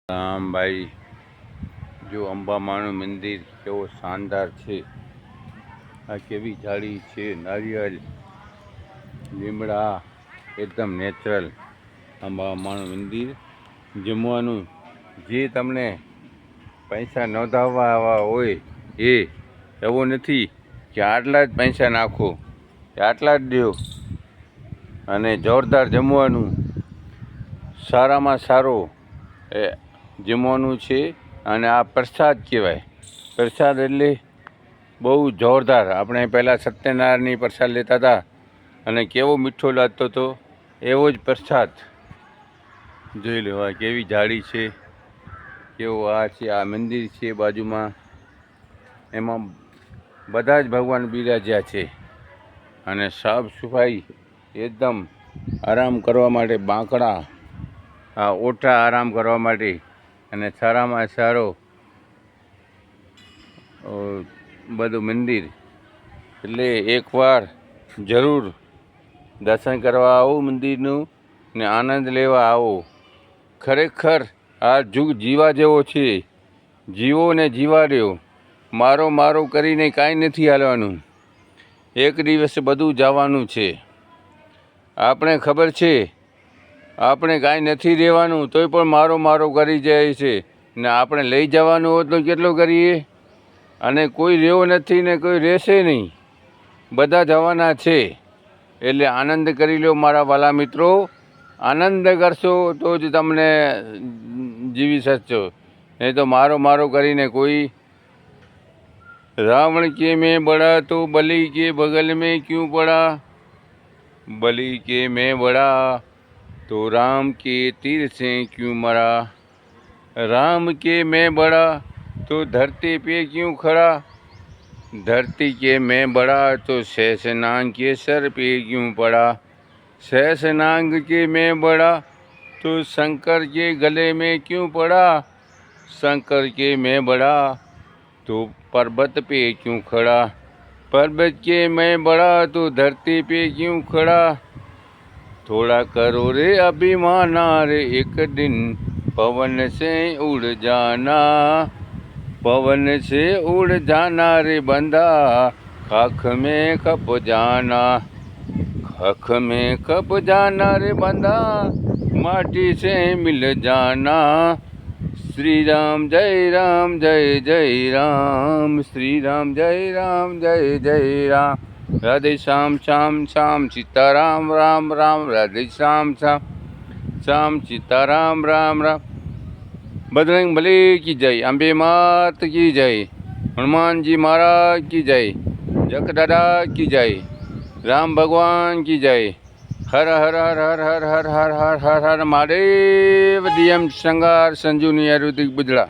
ભાઈ જો અંબામાનું મંદિર કેવો શાનદાર છે। આ કેવી જાળી છે, નારિયેળ લીમડા એકદમ નેચરલ। અંબામાનું મંદિર જમવાનું જે તમને પૈસા નોંધાવવા હોય એવું નથી કે આટલા જ પૈસા નાખો કે આટલા જ દો, અને જોરદાર જમવાનું સારામાં સારો એ જમવાનું છે। અને આ પ્રસાદ કહેવાય। પ્રસાદ એટલે બહુ જોરદાર। આપણે પહેલાં સત્યનારાયણની પ્રસાદ લેતા હતા અને કેવો મીઠો લાગતો હતો, એવો જ પ્રસાદ। જોઈ લો આ કેવી જાળી છે, કેવો આ છે, આ મંદિર છે બાજુમાં, એમાં બધા જ ભગવાન બિરાજ્યા છે। અને સાફ સફાઈ એકદમ આરામ કરવા માટે બાંકડા, આ ઓઠા આરામ કરવા માટે, અને સારામાં સારો બધું મંદિર। એટલે એકવાર જરૂર દર્શન કરવા આવો મંદિરનું ને આનંદ લેવા આવો। ખરેખર આ જુગ જીવા જેવો છે। જીવો ને જીવા રહ્યો। મારો મારો કરીને કાંઈ નથી હાલવાનું। એક દિવસે બધું જવાનું છે। આપણે ખબર છે આપણે કાંઈ નથી રહેવાનું, તોય પણ મારો મારો કરી જાય છે ને આપણે લઈ જવાનું હોત તો કેટલો કરીએ। અને કોઈ રહ્યો નથી ને કોઈ રહેશે નહીં, બધા જવાના છે। એટલે આનંદ કરી લો મારા વાલા મિત્રો। આનંદ કરશો તો જ તમને જીવી શકશો, નહીં તો મારો મારો કરીને કોઈ। रावण के में बड़ा तो बलि के बगल में क्यों पड़ा, बलि के में बड़ा तो राम के तीर से क्यों मरा, राम के में बड़ा तो धरती पे क्यों खड़ा, धरती के में बड़ा तो शेषनाग के सर पे क्यों पड़ा, शेषनाग के में बड़ा तो शंकर के गले में क्यों पड़ा, शंकर के में बड़ा तो पर्वत पे क्यों खड़ा, पर्वत के मैं बड़ा तो धरती पे क्यों खड़ा, थोड़ा करो रे अभिमाना रे एक दिन पवन से उड़ जाना, पवन से उड़ जाना रे बंदा खाख में कब जाना, खाख में कब जाना रे बंदा माटी से मिल जाना। श्री राम जय राम जय जय राम, श्री राम जय राम जय जय राम। राधे श्याम श्याम श्याम सीताराम राम राम, राधे श्याम श्याम श्याम सीताराम राम राम। बजरंग बली की जय, अम्बे मात की जय, हनुमान जी महाराज की जय, जख दादा की जय, राम भगवान की जय। हर हर हर हर हर हर हर हर हर हर महादेव। डीएम श्रृंगार संजीवनी आयुर्वेदिक बुजड़ा।